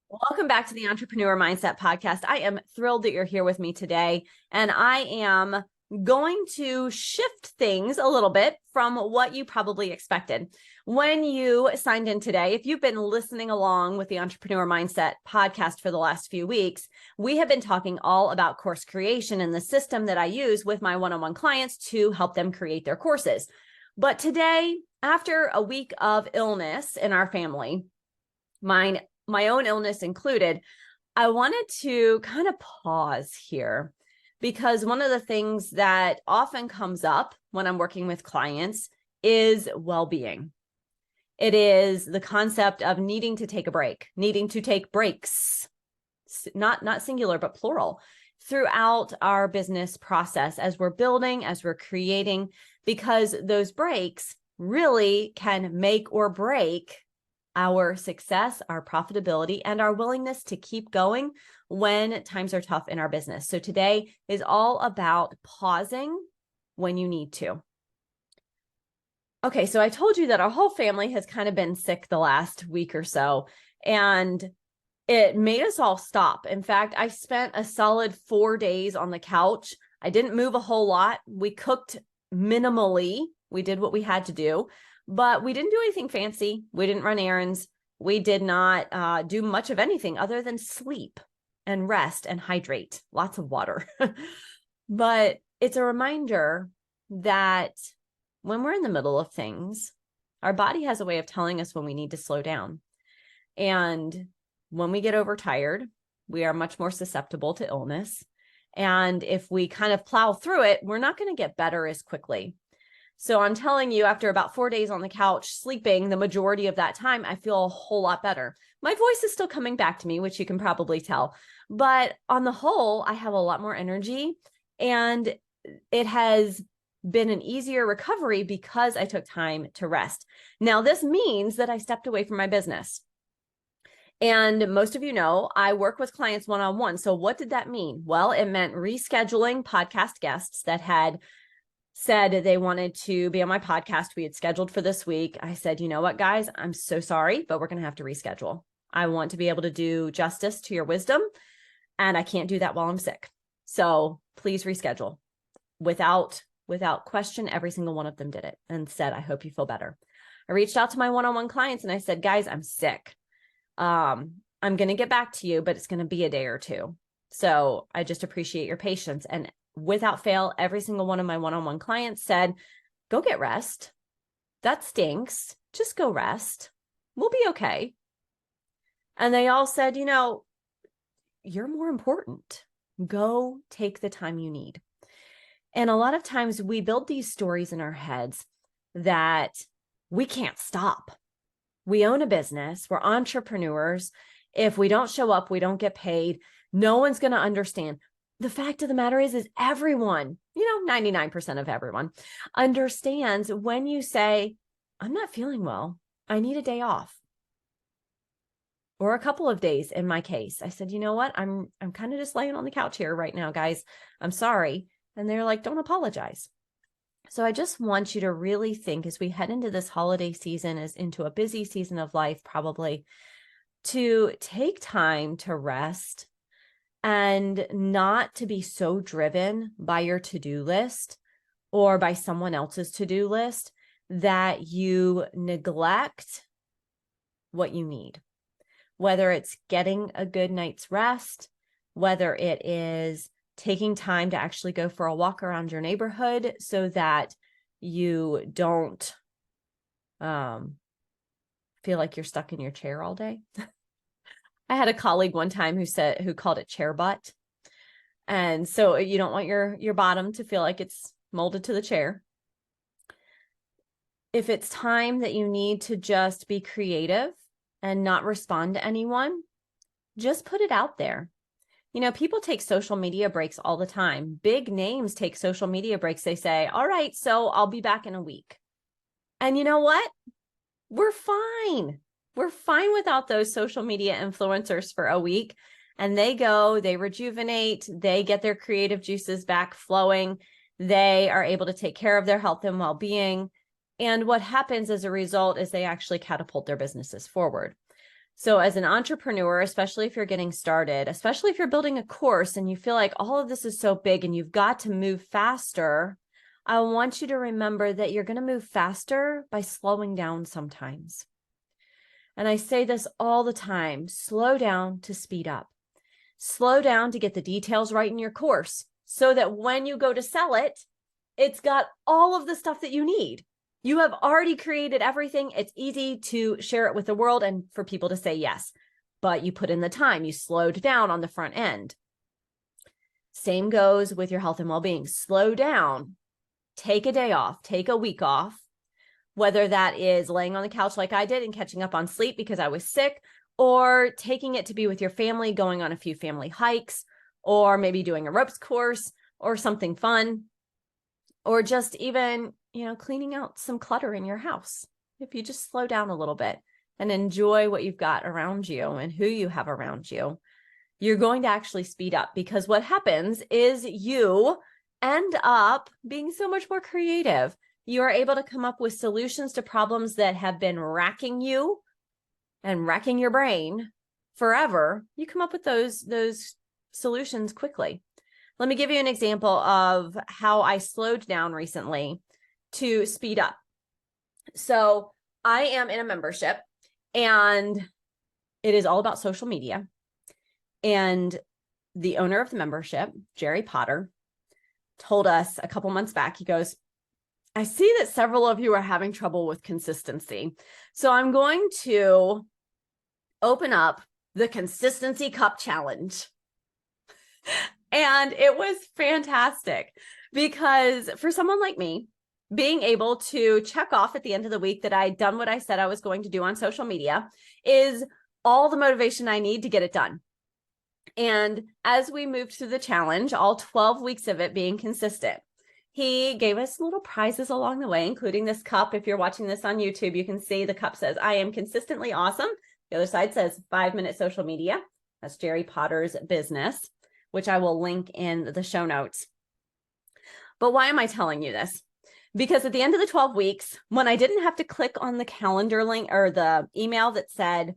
Welcome back to the Entrepreneur Mindset Podcast. I am thrilled that you're here with me today, and I am going to shift things a little bit from what you probably expected. When you signed in today, if you've been listening along with the Entrepreneur Mindset Podcast for the last few weeks, we have been talking all about course creation and the system that I use with my one-on-one clients to help them create their courses. But today, after a week of illness in our family, my own illness included, I wanted to kind of pause here because one of the things that often comes up when I'm working with clients is well-being. It is the concept of needing to take a break, needing to take breaks, not singular, but plural, throughout our business process as we're building, as we're creating, because those breaks really can make or break our success, our profitability, and our willingness to keep going when times are tough in our business. So today is all about pausing when you need to. Okay, so I told you that our whole family has kind of been sick the last week or so, and it made us all stop. In fact, I spent a solid 4 days on the couch. I didn't move a whole lot. We cooked minimally. We did what we had to do. But we didn't do anything fancy. We didn't run errands. We did not do much of anything other than sleep and rest and hydrate, lots of water. But it's a reminder that when we're in the middle of things, our body has a way of telling us when we need to slow down. And when we get overtired, we are much more susceptible to illness. And if we kind of plow through it, we're not going to get better as quickly. So I'm telling you, after about 4 days on the couch, sleeping the majority of that time, I feel a whole lot better. My voice is still coming back to me, which you can probably tell. But on the whole, I have a lot more energy, and it has been an easier recovery because I took time to rest. Now, this means that I stepped away from my business. And most of you know, I work with clients one-on-one. So what did that mean? Well, it meant rescheduling podcast guests that had said they wanted to be on my podcast. We had scheduled for this week. I said, you know what, guys, I'm so sorry, but we're going to have to reschedule. I want to be able to do justice to your wisdom, and I can't do that while I'm sick. So please reschedule. Without question, every single one of them did it and said, I hope you feel better. I reached out to my one-on-one clients and I said, guys, I'm sick. I'm going to get back to you, but it's going to be a day or two. So I just appreciate your patience. And without fail, every single one of my one-on-one clients said, go get rest. That stinks. Just go rest. We'll be okay. And they all said, you're more important. Go take the time you need. And a lot of times we build these stories in our heads that we can't stop. We own a business. We're entrepreneurs. If we don't show up, we don't get paid. No one's going to understand. The fact of the matter is everyone, 99% of everyone understands when you say, I'm not feeling well. I need a day off. Or a couple of days in my case. I said, you know what? I'm kind of just laying on the couch here right now, guys. I'm sorry. And they're like, don't apologize. So I just want you to really think as we head into this holiday season, as into a busy season of life, probably, to take time to rest and not to be so driven by your to-do list or by someone else's to-do list that you neglect what you need. Whether it's getting a good night's rest, whether it is taking time to actually go for a walk around your neighborhood so that you don't feel like you're stuck in your chair all day. I had a colleague one time who called it chair butt. And so you don't want your bottom to feel like it's molded to the chair. If it's time that you need to just be creative and not respond to anyone, just put it out there. People take social media breaks all the time. Big names take social media breaks. They say, all right, so I'll be back in a week. And you know what? We're fine. We're fine without those social media influencers for a week. And they rejuvenate, they get their creative juices back flowing. They are able to take care of their health and well-being. And what happens as a result is they actually catapult their businesses forward. So as an entrepreneur, especially if you're getting started, especially if you're building a course and you feel like all of this is so big and you've got to move faster, I want you to remember that you're going to move faster by slowing down sometimes. And I say this all the time, slow down to speed up. Slow down to get the details right in your course so that when you go to sell it, it's got all of the stuff that you need. You have already created everything. It's easy to share it with the world and for people to say yes, but you put in the time, you slowed down on the front end. Same goes with your health and well-being. Slow down, take a day off, take a week off, whether that is laying on the couch like I did and catching up on sleep because I was sick, or taking it to be with your family, going on a few family hikes, or maybe doing a ropes course or something fun, or just even, cleaning out some clutter in your house. If you just slow down a little bit and enjoy what you've got around you and who you have around you, you're going to actually speed up, because what happens is you end up being so much more creative. You are able to come up with solutions to problems that have been racking you and wrecking your brain forever. You come up with those solutions quickly. Let me give you an example of how I slowed down recently to speed up. So I am in a membership and it is all about social media. And the owner of the membership, Jerry Potter, told us a couple months back, he goes, I see that several of you are having trouble with consistency. So I'm going to open up the Consistency Cup Challenge. And it was fantastic because for someone like me, being able to check off at the end of the week that I'd done what I said I was going to do on social media is all the motivation I need to get it done. And as we moved through the challenge, all 12 weeks of it being consistent, he gave us little prizes along the way, including this cup. If you're watching this on YouTube, you can see the cup says, I am consistently awesome. The other side says 5-minute social media. That's Jerry Potter's business, which I will link in the show notes. But why am I telling you this? Because at the end of the 12 weeks, when I didn't have to click on the calendar link or the email that said,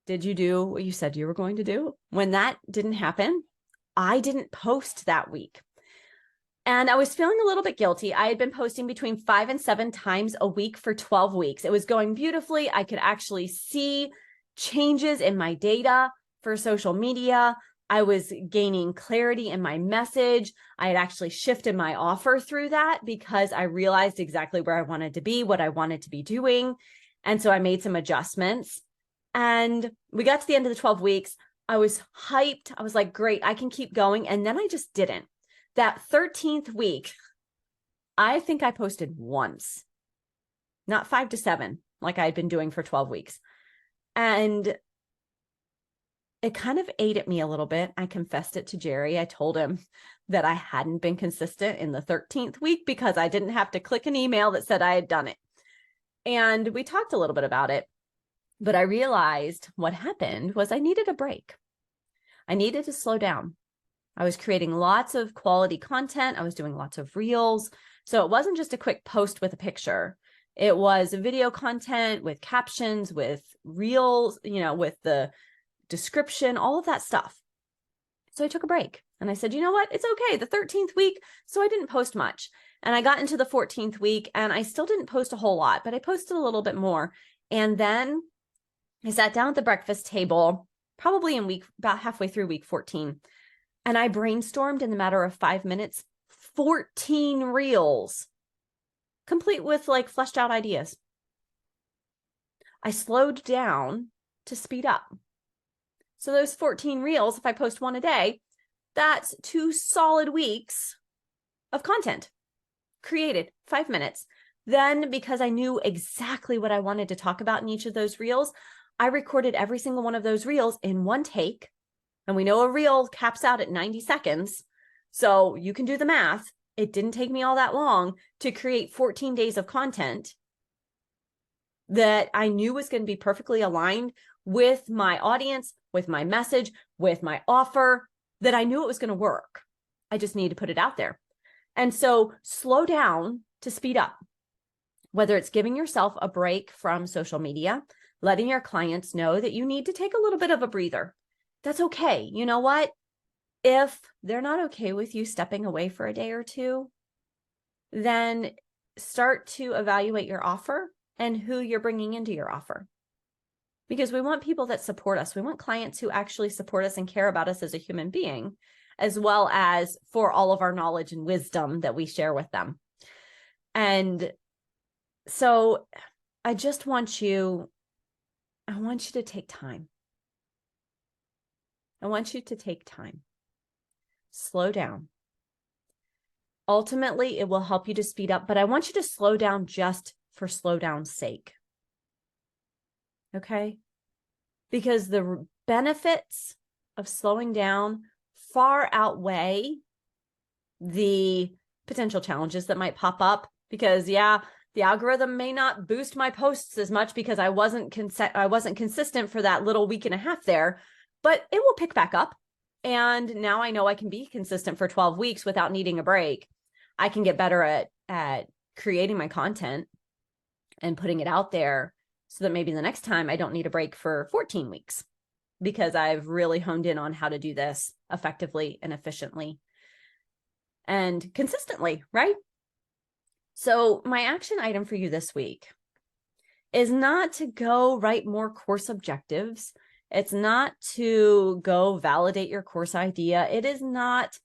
did you do what you said you were going to do? When that didn't happen, I didn't post that week. And I was feeling a little bit guilty. I had been posting between 5 and 7 times a week for 12 weeks. It was going beautifully. I could actually see changes in my data for social media. I was gaining clarity in my message. I had actually shifted my offer through that because I realized exactly where I wanted to be, what I wanted to be doing. And so I made some adjustments. And we got to the end of the 12 weeks. I was hyped. I was like, great, I can keep going. And then I just didn't. That 13th week, I think I posted once, not 5 to 7, like I had been doing for 12 weeks. And it kind of ate at me a little bit. I confessed it to Jerry. I told him that I hadn't been consistent in the 13th week because I didn't have to click an email that said I had done it. And we talked a little bit about it, but I realized what happened was I needed a break. I needed to slow down. I was creating lots of quality content. I was doing lots of reels. So it wasn't just a quick post with a picture. It was video content with captions, with reels, with the description, all of that stuff. So I took a break and I said, you know what? It's okay. The 13th week. So I didn't post much. And I got into the 14th week and I still didn't post a whole lot, but I posted a little bit more. And then I sat down at the breakfast table, probably in about halfway through week 14. And I brainstormed in the matter of 5 minutes, 14 reels, complete with like fleshed out ideas. I slowed down to speed up. So those 14 reels, if I post one a day, that's 2 solid weeks of content created, 5 minutes. Then, because I knew exactly what I wanted to talk about in each of those reels, I recorded every single one of those reels in one take. And we know a reel caps out at 90 seconds. So you can do the math. It didn't take me all that long to create 14 days of content that I knew was going to be perfectly aligned with my audience, with my message, with my offer, that I knew it was going to work. I just need to put it out there. And so slow down to speed up, whether it's giving yourself a break from social media, letting your clients know that you need to take a little bit of a breather. That's okay. You know what? If they're not okay with you stepping away for a day or two, then start to evaluate your offer and who you're bringing into your offer. Because we want people that support us. We want clients who actually support us and care about us as a human being, as well as for all of our knowledge and wisdom that we share with them. And so I just want you to take time. I want you to take time. Slow down. Ultimately, it will help you to speed up, but I want you to slow down just for slow down's sake. Okay? Because the benefits of slowing down far outweigh the potential challenges that might pop up. Because the algorithm may not boost my posts as much because I wasn't consistent for that little week and a half there, but it will pick back up. And now I know I can be consistent for 12 weeks without needing a break. I can get better at creating my content and putting it out there so that maybe the next time I don't need a break for 14 weeks because I've really honed in on how to do this effectively and efficiently and consistently, right? So my action item for you this week is not to go write more course objectives. It's not to go validate your course idea. It is not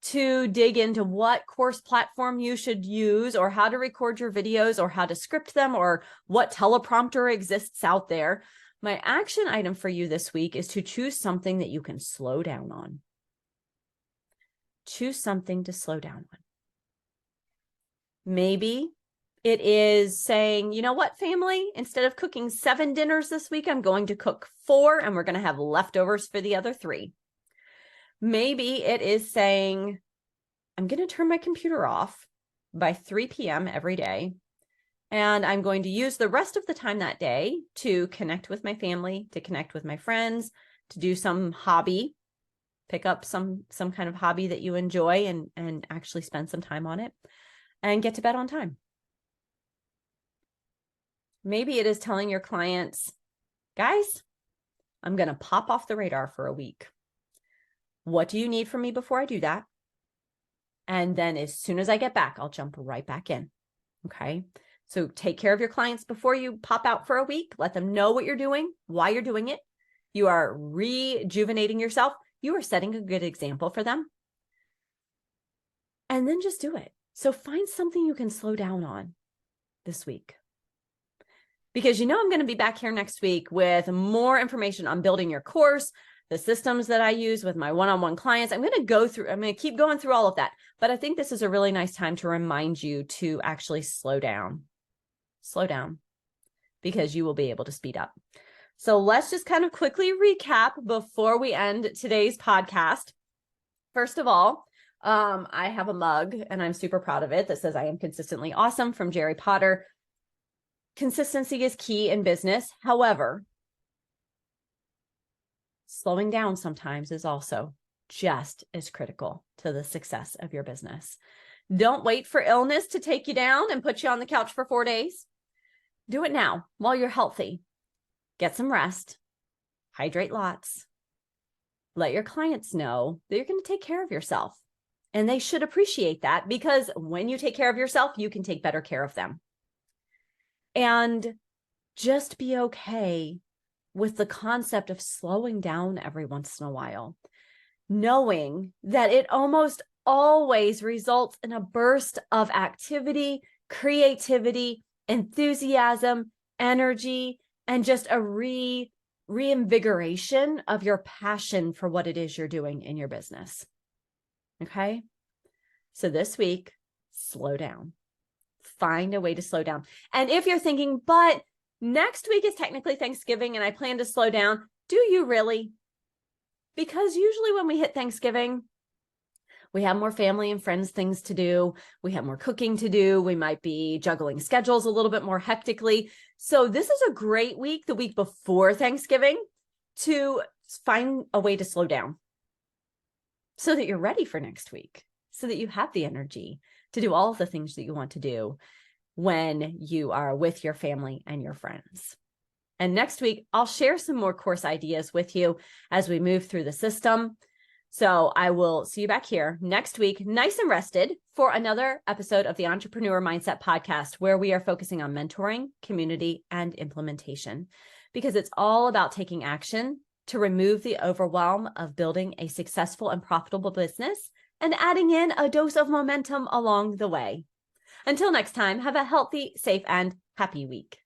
to dig into what course platform you should use or how to record your videos or how to script them or what teleprompter exists out there. My action item for you this week is to choose something that you can slow down on. Choose something to slow down on. Maybe it is saying, you know what, family, instead of cooking 7 dinners this week, I'm going to cook 4 and we're going to have leftovers for the other 3. Maybe it is saying, I'm going to turn my computer off by 3 p.m. every day, and I'm going to use the rest of the time that day to connect with my family, to connect with my friends, to do some hobby, pick up some kind of hobby that you enjoy and actually spend some time on it, and get to bed on time. Maybe it is telling your clients, guys, I'm going to pop off the radar for a week. What do you need from me before I do that? And then as soon as I get back, I'll jump right back in. Okay. So take care of your clients before you pop out for a week. Let them know what you're doing, why you're doing it. You are rejuvenating yourself. You are setting a good example for them. And then just do it. So find something you can slow down on this week. Because I'm going to be back here next week with more information on building your course, the systems that I use with my one-on-one clients. I'm going to keep going through all of that. But I think this is a really nice time to remind you to actually slow down. Slow down, because you will be able to speed up. So let's just kind of quickly recap before we end today's podcast. First of all, I have a mug and I'm super proud of it that says I am consistently awesome from Jerry Potter. Consistency is key in business. However, slowing down sometimes is also just as critical to the success of your business. Don't wait for illness to take you down and put you on the couch for 4 days. Do it now while you're healthy. Get some rest. Hydrate lots. Let your clients know that you're going to take care of yourself. And they should appreciate that, because when you take care of yourself, you can take better care of them. And just be okay with the concept of slowing down every once in a while, knowing that it almost always results in a burst of activity, creativity, enthusiasm, energy, and just a reinvigoration of your passion for what it is you're doing in your business. Okay? So this week, slow down. Find a way to slow down. And if you're thinking, but next week is technically Thanksgiving and I plan to slow down, do you really? Because usually when we hit Thanksgiving, we have more family and friends things to do. We have more cooking to do. We might be juggling schedules a little bit more hectically. So this is a great week, the week before Thanksgiving, to find a way to slow down so that you're ready for next week, so that you have the energy to do all of the things that you want to do when you are with your family and your friends. And next week, I'll share some more course ideas with you as we move through the system. So I will see you back here next week, nice and rested, for another episode of the Entrepreneur Mindset Podcast, where we are focusing on mentoring, community, and implementation, because it's all about taking action to remove the overwhelm of building a successful and profitable business and adding in a dose of momentum along the way. Until next time, have a healthy, safe, and happy week.